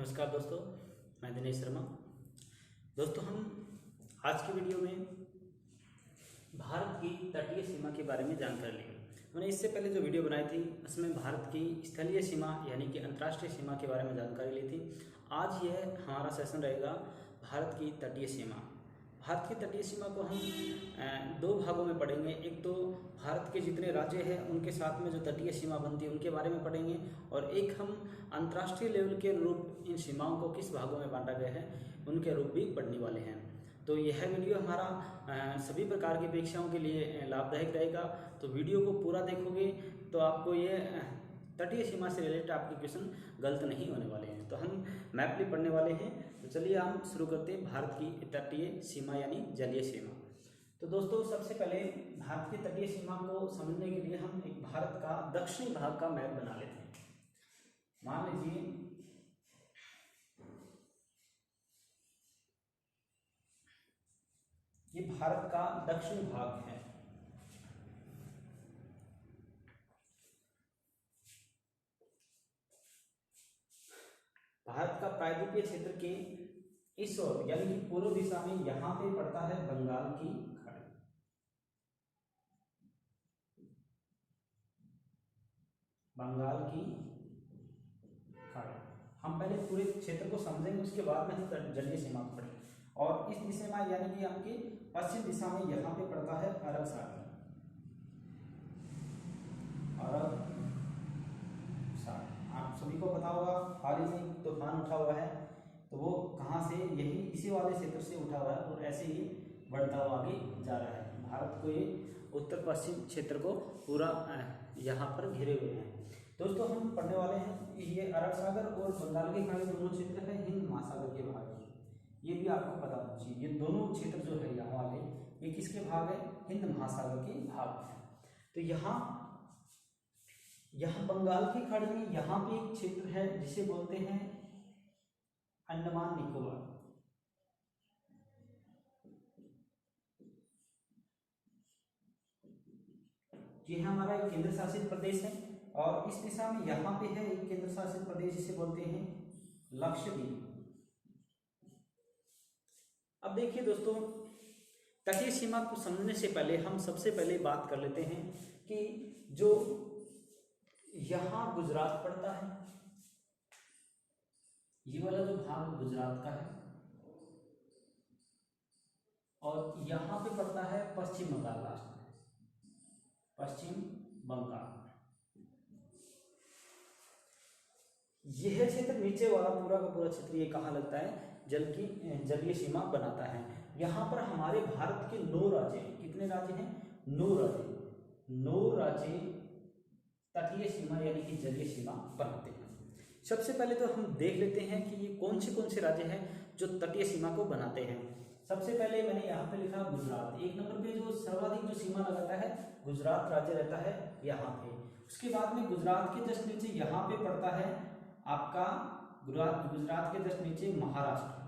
नमस्कार दोस्तों, मैं दिनेश शर्मा। दोस्तों, हम आज की वीडियो में भारत की तटीय सीमा के बारे में जानकारी लेंगे। मैंने इससे पहले जो वीडियो बनाई थी उसमें भारत की स्थलीय सीमा यानी कि अंतर्राष्ट्रीय सीमा के बारे में जानकारी ली थी। आज यह हमारा सेशन रहेगा भारत की तटीय सीमा। भारत की तटीय सीमा को हम दो भागों में पढ़ेंगे। एक तो भारत के जितने राज्य हैं उनके साथ में जो तटीय सीमा बनती है उनके बारे में पढ़ेंगे, और एक हम अंतर्राष्ट्रीय लेवल के अनुरूप इन सीमाओं को किस भागों में बांटा गया है उनके रूप भी पढ़ने वाले हैं। तो यह वीडियो हमारा सभी प्रकार की परीक्षाओं के लिए लाभदायक रहेगा। तो वीडियो को पूरा देखोगे तो आपको ये तटीय सीमा से रिलेटेड आपके क्वेश्चन गलत नहीं होने वाले हैं। तो हम मैप भी पढ़ने वाले हैं। तो चलिए हम शुरू करते हैं भारत की तटीय सीमा यानी जलीय सीमा। तो दोस्तों, सबसे पहले भारत की तटीय सीमा को समझने के लिए हम एक भारत का दक्षिणी भाग का मैप बना लेते हैं। मान लीजिए ये भारत का दक्षिणी भाग है। भारत का प्रायद्वीपीय क्षेत्र के इस ओर यानी कि पूर्व दिशा में यहां पे पड़ता है बंगाल की खाड़ी। बंगाल की खाड़ी हम पहले पूरे क्षेत्र को समझेंगे, उसके बाद में हम जलीय सीमा को पढ़ेंगे। और इस दिशा में यानी कि आपकी पश्चिम दिशा में यहाँ पे पड़ता है अरब सागर। अरब सागर आप सभी को पता होगा, हाल ही में तूफान उठा हुआ है, तो वो कहाँ से, यही इसी वाले क्षेत्र से उठा हुआ है और ऐसे ही बढ़ता हुआ आगे जा रहा है। भारत को ये उत्तर पश्चिम क्षेत्र को पूरा यहाँ पर घिरे हुए हैं। दोस्तों, हम पढ़ने वाले हैं ये अरब सागर और बंगाल की खाड़ी दोनों क्षेत्र है हिंद महासागर के भाग में। ये भी आपको पता होना चाहिए। ये दोनों क्षेत्र जो है यहाँ वाले, ये किसके भाग है? हिंद महासागर के भाग है। तो यहाँ बंगाल की खाड़ी में यहाँ पे एक क्षेत्र है जिसे बोलते हैं अंडमान निकोबार। ये हमारा एक केंद्र शासित प्रदेश है, और इस दिशा में यहाँ पे है एक केंद्र शासित प्रदेश जिसे बोलते हैं लक्षद्वीप। अब देखिए दोस्तों, तटीय सीमा को समझने से पहले हम सबसे पहले बात कर लेते हैं कि जो यहाँ गुजरात पड़ता है, ये वाला जो भाग गुजरात का है, और यहाँ पे पड़ता है पश्चिम बंगाल राष्ट्र, पश्चिम बंगाल। यह क्षेत्र नीचे वाला पूरा का पूरा क्षेत्र ये कहाँ लगता है? जलीय सीमा बनाता है। यहाँ पर हमारे भारत के 9 राज्य, कितने राज्य हैं? 9 राज्य तटीय सीमा यानी कि जलीय सीमा बनाते हैं। सबसे पहले तो हम देख लेते हैं कि ये कौन से राज्य हैं जो तटीय सीमा को बनाते हैं। सबसे पहले मैंने यहाँ पे लिखा गुजरात। एक नंबर पे जो सर्वाधिक जो सीमा लगाता है गुजरात राज्य रहता है यहाँ पे। उसके बाद में गुजरात के जस्ट नीचे यहाँ पे पड़ता है आपका गुजरात के जस्ट नीचे महाराष्ट्र,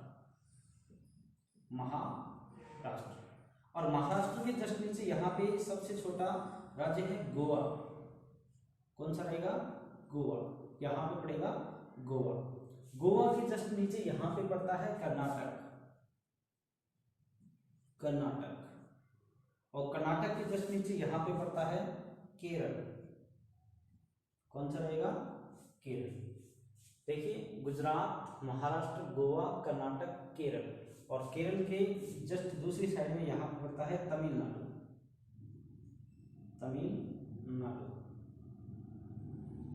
और महाराष्ट्र के जस्ट नीचे यहाँ पे सबसे छोटा राज्य है गोवा। कौन सा रहेगा? गोवा। यहाँ पे पड़ेगा गोवा। गोवा के जस्ट नीचे यहाँ पे पड़ता है कर्नाटक, और कर्नाटक के जस्ट नीचे यहाँ पे पड़ता है केरल। कौन सा रहेगा? केरल। देखिए, गुजरात, महाराष्ट्र, गोवा, कर्नाटक, केरल, और केरल के जस्ट दूसरी साइड में यहाँ पे पड़ता है तमिलनाडु।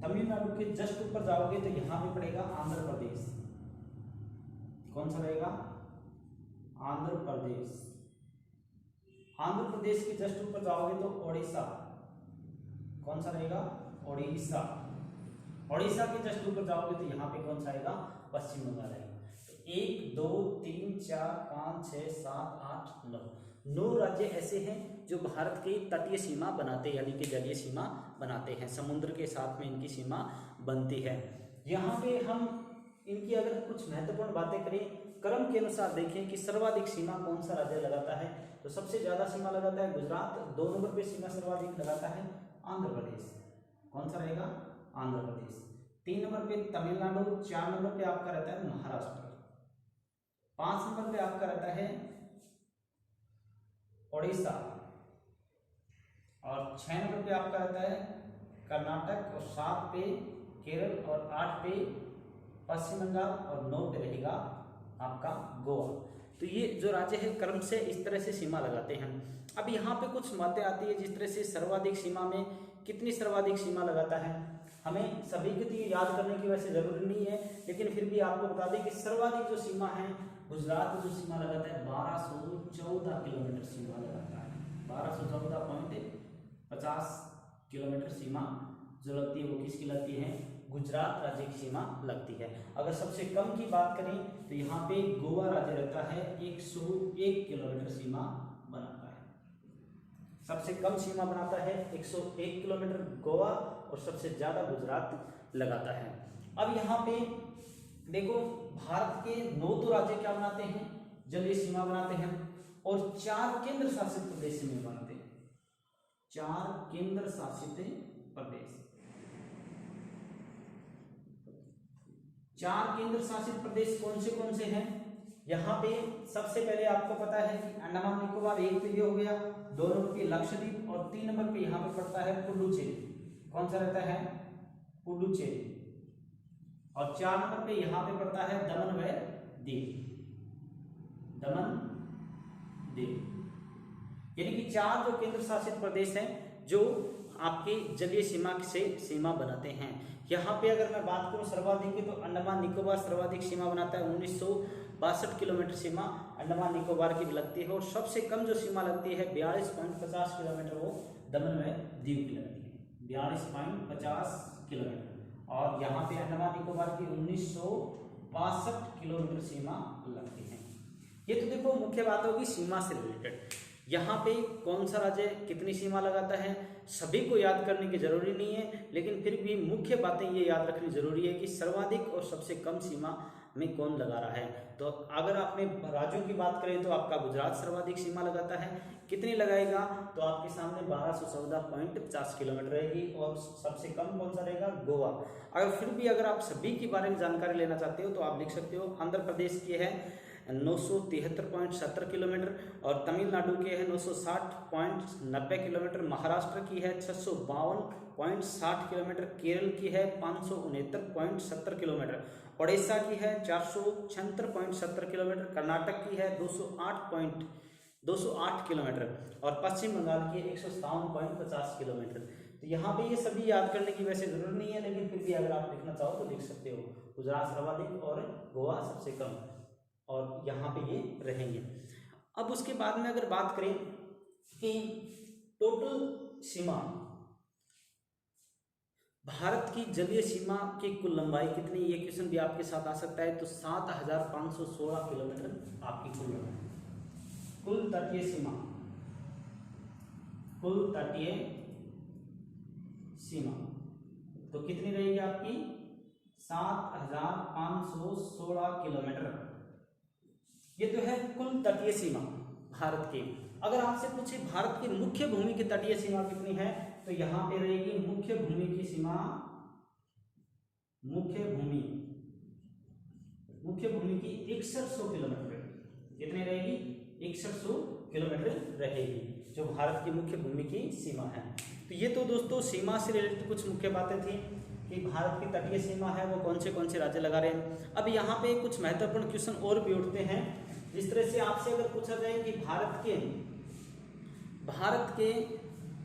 तमिलनाडु के जस्ट ऊपर जाओगे तो यहाँ पे पड़ेगा आंध्र प्रदेश। कौन सा रहेगा? आंध्र प्रदेश। आंध्र प्रदेश के जस्ट ऊपर जाओगे तो ओडिशा। कौन सा रहेगा? ओडिशा। ओडिशा के जस्ट ऊपर जाओगे तो यहाँ पे कौन सा आएगा? पश्चिम बंगाल आएगा। तो 1 2 3 4 5 6 7 8 9 राज्य ऐसे हैं जो भारत की तटीय सीमा बनाते यानी कि जलीय सीमा बनाते हैं। समुद्र के साथ में इनकी सीमा बनती है। यहाँ पे हम इनकी अगर कुछ महत्वपूर्ण बातें करें, क्रम के अनुसार देखें कि सर्वाधिक सीमा कौन सा राज्य लगाता है, तो सबसे ज्यादा सीमा लगाता है गुजरात। 2 नंबर पे सीमा सर्वाधिक लगाता है आंध्र प्रदेश। कौन सा रहेगा? आंध्र प्रदेश। 3 नंबर पे तमिलनाडु, 4 नंबर पे आपका रहता है महाराष्ट्र, 5 नंबर पे आपका रहता है उड़ीसा, और 6 नंबर पे आपका रहता है कर्नाटक, और 7 पे केरल, और 8 पे पश्चिम बंगाल, और 9 पे रहेगा आपका गोवा। तो ये जो राज्य है क्रम से इस तरह से सीमा लगाते हैं। अब यहाँ पे कुछ बातें आती है, जिस तरह से सर्वाधिक सीमा में कितनी सर्वाधिक सीमा लगाता है, हमें सभी के लिए याद करने की वैसे जरूरी नहीं है, लेकिन फिर भी आपको बता दें कि सर्वाधिक जो सीमा है गुजरात जो सीमा लगाता है 1214 किलोमीटर सीमा लगाता है। 1214.50 किलोमीटर सीमा जो लगती है वो किसकी लगती है, गुजरात राज्य की सीमा लगती है। अगर सबसे कम की बात करें तो यहाँ पे गोवा राज्य रहता है 101 किलोमीटर सीमा बनाता है। सबसे कम सीमा बनाता है 101 किलोमीटर गोवा, और सबसे ज्यादा गुजरात लगाता है। अब यहाँ पे देखो, भारत के 9 तो राज्य क्या बनाते हैं, जलीय सीमा बनाते हैं, और 4 केंद्र शासित प्रदेश में बनाते हैं। 4 केंद्र शासित प्रदेश, 4 केंद्र शासित प्रदेश कौन से हैं? यहाँ पे सबसे पहले आपको पता है कि अंडमान निकोबार 1 पे हो गया, 2 नंबर पे लक्षद्वीप, और 3 नंबर पे यहाँ पे पड़ता है पुडुचेरी। कौन सा रहता है, पुडुचेरी, और 4 नंबर पे यहाँ पे पड़ता है दमन व दीव, दमन दीव। यानी कि 4 जो केंद्र शासित प्रदेश हैं जो आपकी जलीय सीमा से सीमा बनाते हैं। यहाँ पे अगर मैं बात करूँ सर्वाधिक की, तो अंडमान निकोबार सर्वाधिक सीमा बनाता है, 1962 किलोमीटर सीमा अंडमान निकोबार की लगती है, और सबसे कम जो सीमा लगती है 42.50 किलोमीटर वो दमन व दीव की लगती है, 42.50 किलोमीटर। और यहाँ पे अंडमान निकोबार की 1962 किलोमीटर सीमा लगती है। ये तो देखो मुख्य बात होगी सीमा से रिलेटेड। यहाँ पे कौन सा राज्य कितनी सीमा लगाता है सभी को याद करने की जरूरी नहीं है, लेकिन फिर भी मुख्य बातें ये याद रखनी जरूरी है कि सर्वाधिक और सबसे कम सीमा में कौन लगा रहा है। तो अगर आपने राज्यों की बात करें तो आपका गुजरात सर्वाधिक सीमा लगाता है, कितनी लगाएगा, तो आपके सामने 1214.50 किलोमीटर रहेगी, और सबसे कम कौन सा रहेगा, गोवा। अगर फिर भी अगर आप सभी के बारे में जानकारी लेना चाहते हो तो आप लिख सकते हो, आंध्र प्रदेश की है 973.70 किलोमीटर, और तमिलनाडु के है 960.90 किलोमीटर, महाराष्ट्र की है 652.60 किलोमीटर, केरल की है 569.70 किलोमीटर, उड़ीसा की है 476.70 किलोमीटर, कर्नाटक की है 208 किलोमीटर, और पश्चिम बंगाल की 157.50 किलोमीटर। तो यहाँ पे ये सभी याद करने की वैसे जरूरत नहीं है, लेकिन फिर भी अगर आप लिखना चाहो तो लिख सकते हो। गुजरात सर्वाधिक और गोवा सबसे कम, और यहाँ पे ये रहेंगे। अब उसके बाद में अगर बात करें कि टोटल सीमा, भारत की जलीय सीमा की कुल लंबाई कितनी, ये क्वेश्चन भी आपके साथ आ सकता है। तो 7516 किलोमीटर आपकी कुल लंबाई, कुल तटीय सीमा, कुल तटीय सीमा तो कितनी रहेगी आपकी 7516 किलोमीटर। ये तो है कुल तटीय सीमा भारत की। अगर आपसे पूछे भारत की मुख्य भूमि की तटीय सीमा कितनी है, तो यहां पे रहेगी मुख्य भूमि की सीमा, मुख्य भूमि की 6100 किलोमीटर रहेगी। कितनी रहेगी, 6100 किलोमीटर रहेगी, जो भारत की मुख्य भूमि की सीमा है। तो ये तो दोस्तों सीमा से रिलेटेड कुछ मुख्य बातें थी कि भारत की तटीय सीमा है वो कौन से राज्य लगा रहे हैं। अब यहाँ पे कुछ महत्वपूर्ण क्वेश्चन और भी उठते हैं। जिस तरह से आपसे अगर पूछा जाए कि भारत के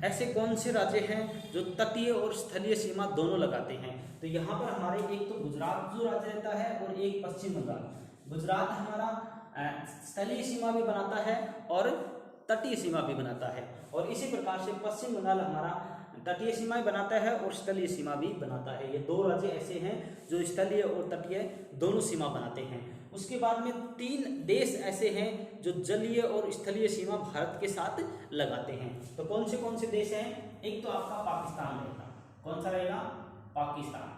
ऐसे कौन से राज्य हैं जो तटीय और स्थलीय सीमा दोनों लगाते हैं, तो यहाँ पर हमारे एक तो गुजरात जो राज्य रहता है और एक पश्चिम बंगाल। गुजरात हमारा स्थलीय सीमा भी बनाता है और तटीय सीमा भी बनाता है, और इसी प्रकार से पश्चिम बंगाल हमारा तटीय सीमा बनाता है और स्थलीय सीमा भी बनाता है। ये 2 राज्य ऐसे हैं जो स्थलीय और तटीय दोनों सीमा बनाते हैं। उसके बाद में 3 देश ऐसे हैं जो जलीय और स्थलीय सीमा भारत के साथ लगाते हैं। तो कौन से देश हैं, एक तो आपका पाकिस्तान रहेगा। कौन सा रहेगा, पाकिस्तान,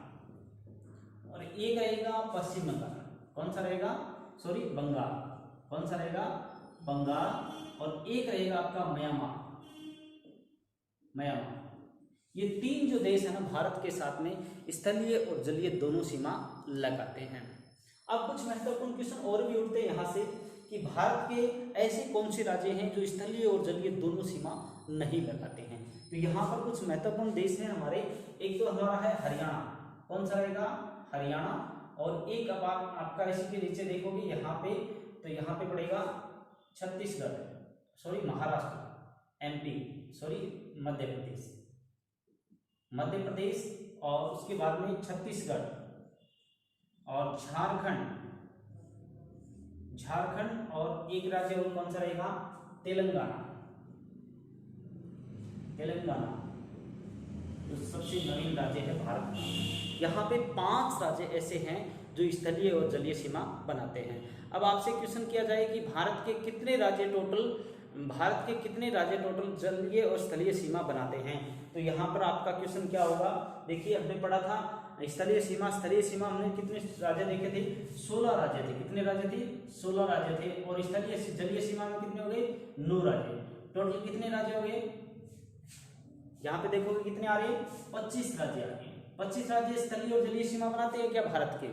और एक रहेगा पश्चिम बंगाल। कौन सा रहेगा, बंगाल। कौन सा रहेगा, बंगाल, और एक रहेगा आपका म्यांमार। ये तीन जो देश है ना भारत के साथ में स्थलीय और जलीय दोनों सीमा लगाते हैं। अब कुछ महत्वपूर्ण क्वेश्चन और भी उठते हैं यहाँ से कि भारत के ऐसे कौन से राज्य हैं जो स्थलीय और जलीय दोनों सीमा नहीं लगाते हैं। तो यहाँ पर कुछ महत्वपूर्ण देश हैं हमारे, एक तो हमारा है हरियाणा, कौन सा रहेगा, हरियाणा। और एक अब आपका इसी के नीचे देखोगे यहाँ पे, तो यहाँ पे पड़ेगा Chhattisgarh, sorry Maharashtra, MP, sorry Madhya Pradesh, Madhya Pradesh, और उसके बाद में छत्तीसगढ़ और झारखंड, झारखंड, और एक राज्य और कौन सा रहेगा, तेलंगाना, तेलंगाना जो सबसे नवीन राज्य है भारत का। यहाँ पे 5 राज्य ऐसे हैं जो स्थलीय और जलीय सीमा बनाते हैं। अब आपसे क्वेश्चन किया जाए कि भारत के कितने राज्य टोटल जलीय और स्थलीय सीमा बनाते हैं, तो यहाँ पर आपका क्वेश्चन क्या होगा, देखिए हमने पढ़ा था स्थलीय सीमा हमने कितने राज्य देखे थे, 16 राज्य थे। कितने राज्य थे, 16 राज्य थे। और स्थलीय जलीय सीमा में कितने हो गए, 9 राज्य। टोटल कितने राज्य हो गए, यहाँ पे देखोगे कितने आ रहे हैं, 25 राज्य आ रहे हैं। 25 राज्य स्थलीय और जलीय सीमा बनाते हैं क्या भारत के।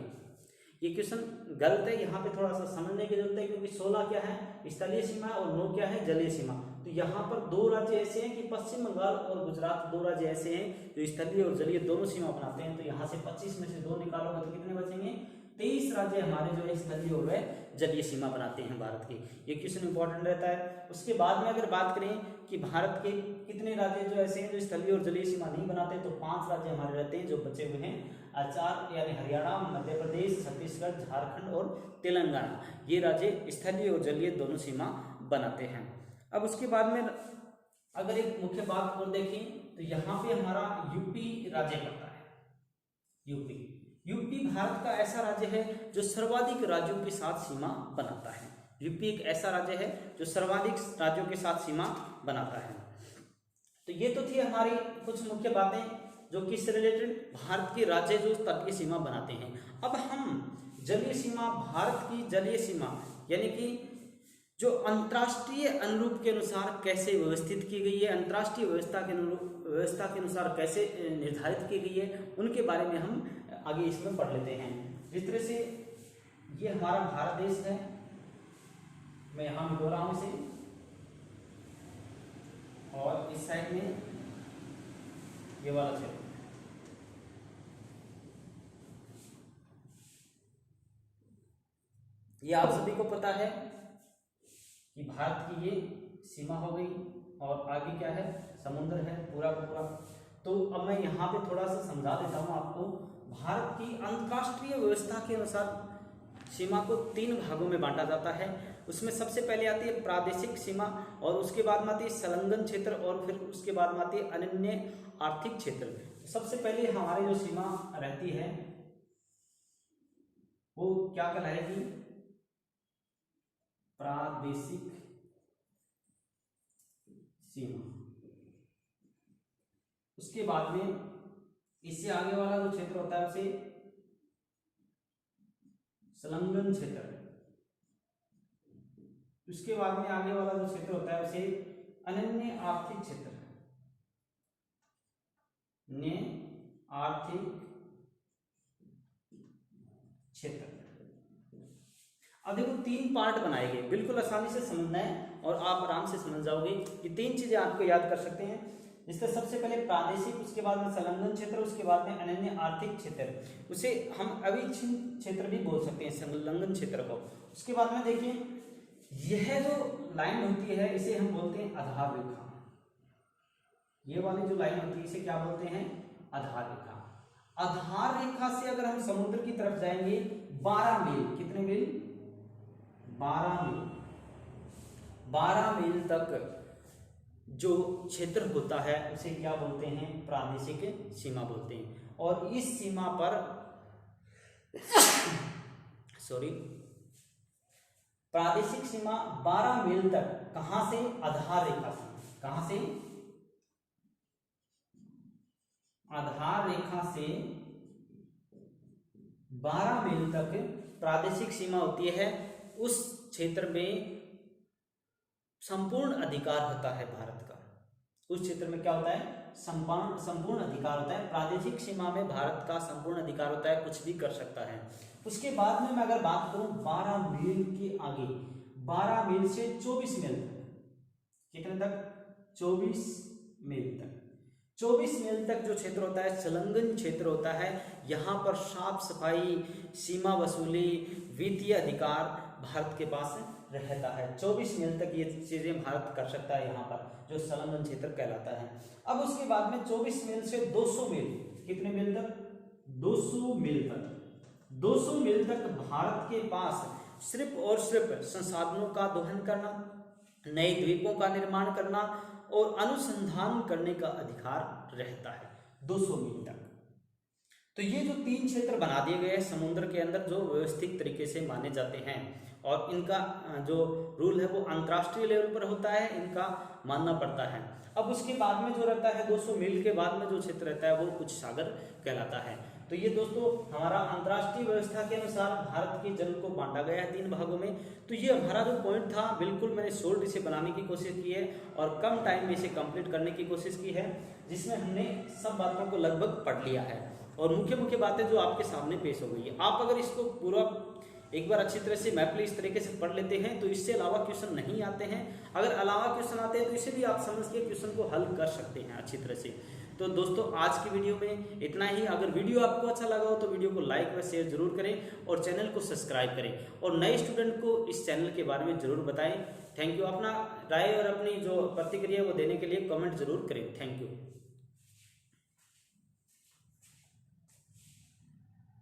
ये क्वेश्चन गलत है, यहाँ पे थोड़ा सा समझने की जरूरत है, क्योंकि 16 क्या है स्थलीय सीमा और 9 क्या है जलीय सीमा। तो यहाँ पर 2 राज्य ऐसे हैं कि पश्चिम बंगाल और गुजरात 2 राज्य ऐसे हैं जो स्थलीय और जलीय दोनों सीमा बनाते हैं। तो यहाँ से 25 में से 2 निकालोगे तो कितने बचेंगे, 23 राज्य हमारे जो है स्थलीय और जलीय सीमा बनाते हैं भारत की। ये क्वेश्चन इंपॉर्टेंट रहता है। उसके बाद में अगर बात करें कि भारत के कितने राज्य जो ऐसे हैं जो स्थलीय और जलीय सीमा नहीं बनाते, तो 5 राज्य हमारे रहते हैं जो बचे हुए हैं, 4 यानी हरियाणा, मध्य प्रदेश, छत्तीसगढ़, झारखंड और तेलंगाना। ये राज्य स्थलीय और जलीय दोनों सीमा बनाते हैं। अब उसके बाद में अगर एक मुख्य बात और देखें तो यहाँ पे हमारा यूपी राज्य पड़ता है। यूपी भारत का ऐसा राज्य है जो सर्वाधिक राज्यों के साथ सीमा बनाता है। यूपी एक ऐसा राज्य है जो सर्वाधिक राज्यों के साथ सीमा बनाता है। तो ये तो थी हमारी कुछ मुख्य बातें जो किससे रिलेटेड, भारत के राज्य जो तटीय सीमा बनाते हैं। अब हम जलीय सीमा, भारत की जलीय सीमा यानी कि जो अंतर्राष्ट्रीय अनुरूप के अनुसार कैसे व्यवस्थित की गई है, अंतर्राष्ट्रीय व्यवस्था के अनुसार कैसे निर्धारित की गई है, उनके बारे में हम आगे इसमें पढ़ लेते हैं। जिस तरह से ये हमारा भारत देश है, मैं यहाँ मिटो रहा हूँ इसे, और इस साइड में ये वाला क्षेत्र, ये आप सभी को पता है कि भारत की ये सीमा हो गई, और आगे क्या है, समुद्र है पूरा का पूरा। तो अब मैं यहाँ पे थोड़ा सा समझा देता हूँ आपको। भारत की अंतर्राष्ट्रीय व्यवस्था के अनुसार सीमा को 3 भागों में बांटा जाता है। उसमें सबसे पहले आती है प्रादेशिक सीमा, और उसके बाद में आती है संलग्न क्षेत्र, और फिर उसके बाद में आती है अनन्य आर्थिक क्षेत्र। सबसे पहले हमारी जो सीमा रहती है वो क्या कहलाएगी, प्रादेशिक सीमा। उसके बाद में इससे आगे वाला जो क्षेत्र होता है उसे संलग्न क्षेत्र। उसके बाद में आगे वाला जो क्षेत्र होता है उसे अनन्य आर्थिक क्षेत्र, अन्य आर्थिक क्षेत्र। अब देखो 3 पार्ट बनाए गए, बिल्कुल आसानी से समझना है और आप आराम से समझ जाओगे। ये 3 चीजें आपको याद कर सकते हैं, जिससे सबसे पहले प्रादेशिक, उसके बाद में संलग्न क्षेत्र, उसके बाद में अनन्य आर्थिक क्षेत्र। उसे हम अविच्छिन्न क्षेत्र भी बोल सकते हैं, संलग्न क्षेत्र को। उसके बाद में देखिए, यह जो लाइन होती है इसे हम बोलते हैं आधार रेखा। ये वाली जो लाइन होती है इसे क्या बोलते हैं, आधार रेखा। आधार रेखा से अगर हम समुद्र की तरफ जाएंगे 12 मील, कितने मील, 12 मील तक जो क्षेत्र होता है उसे क्या बोलते हैं, प्रादेशिक सीमा बोलते हैं। और इस सीमा पर प्रादेशिक सीमा 12 मील तक, कहां से, आधार रेखा से, कहां से, आधार रेखा से 12 मील तक प्रादेशिक सीमा होती है। उस क्षेत्र में संपूर्ण अधिकार होता है भारत का। उस क्षेत्र में क्या होता है, संपूर्ण अधिकार होता है। प्रादेशिक सीमा में भारत का संपूर्ण अधिकार होता है, कुछ भी कर सकता है। उसके बाद में मैं अगर बात करूं 12 मील के आगे, 12 मील से 24 मील तक, कितने तक? 24 मील तक। 24 मील तक जो क्षेत्र होता है संलग्न क्षेत्र होता है। यहाँ पर साफ सफाई, सीमा वसूली, वित्तीय अधिकार भारत के पास रहता है। 24 मील तक ये चीजें भारत कर सकता है, यहाँ पर जो संलग्न क्षेत्र कहलाता है। अब उसके बाद में 24 मील से 200 मील, कितने मील तक? 200 मील तक। 200 मील तक भारत के पास सिर्फ और सिर्फ संसाधनों का दोहन करना, नए द्वीपों का निर्माण करना और अनुसंधान करने का अधिकार रहता है 200 मील तक। तो ये जो 3 क्षेत्र बना दिए गए हैं समुद्र के अंदर, जो व्यवस्थित तरीके से माने जाते हैं, और इनका जो रूल है वो अंतर्राष्ट्रीय लेवल पर होता है, इनका मानना पड़ता है। अब उसके बाद में जो रहता है 200 मील के बाद में जो क्षेत्र रहता है वो कुछ सागर कहलाता है। तो ये दोस्तों हमारा अंतर्राष्ट्रीय व्यवस्था के अनुसार भारत के जल को बांटा गया है 3 भागों में। तो ये हमारा जो पॉइंट था, बिल्कुल मैंने शॉर्ट इसे बनाने की कोशिश की है और कम टाइम में इसे कंप्लीट करने की कोशिश की है, जिसमें हमने सब बातों को लगभग पढ़ लिया है और मुख्य मुख्य बातें जो आपके सामने पेश हो गई है। आप अगर इसको पूरा एक बार अच्छी तरह से मैपली इस तरीके से पढ़ लेते हैं तो इससे अलावा क्वेश्चन नहीं आते हैं। अगर अलावा क्वेश्चन आते हैं तो इसे भी आप समझ के क्वेश्चन को हल कर सकते हैं अच्छी तरह से। तो दोस्तों आज की वीडियो में इतना ही। अगर वीडियो आपको अच्छा लगा हो तो वीडियो को लाइक व शेयर जरूर करें और चैनल को सब्सक्राइब करें और नए स्टूडेंट को इस चैनल के बारे में जरूर बताएं। Thank you. अपना राय और अपनी जो प्रतिक्रिया वो देने के लिए कमेंट जरूर करें। Thank you.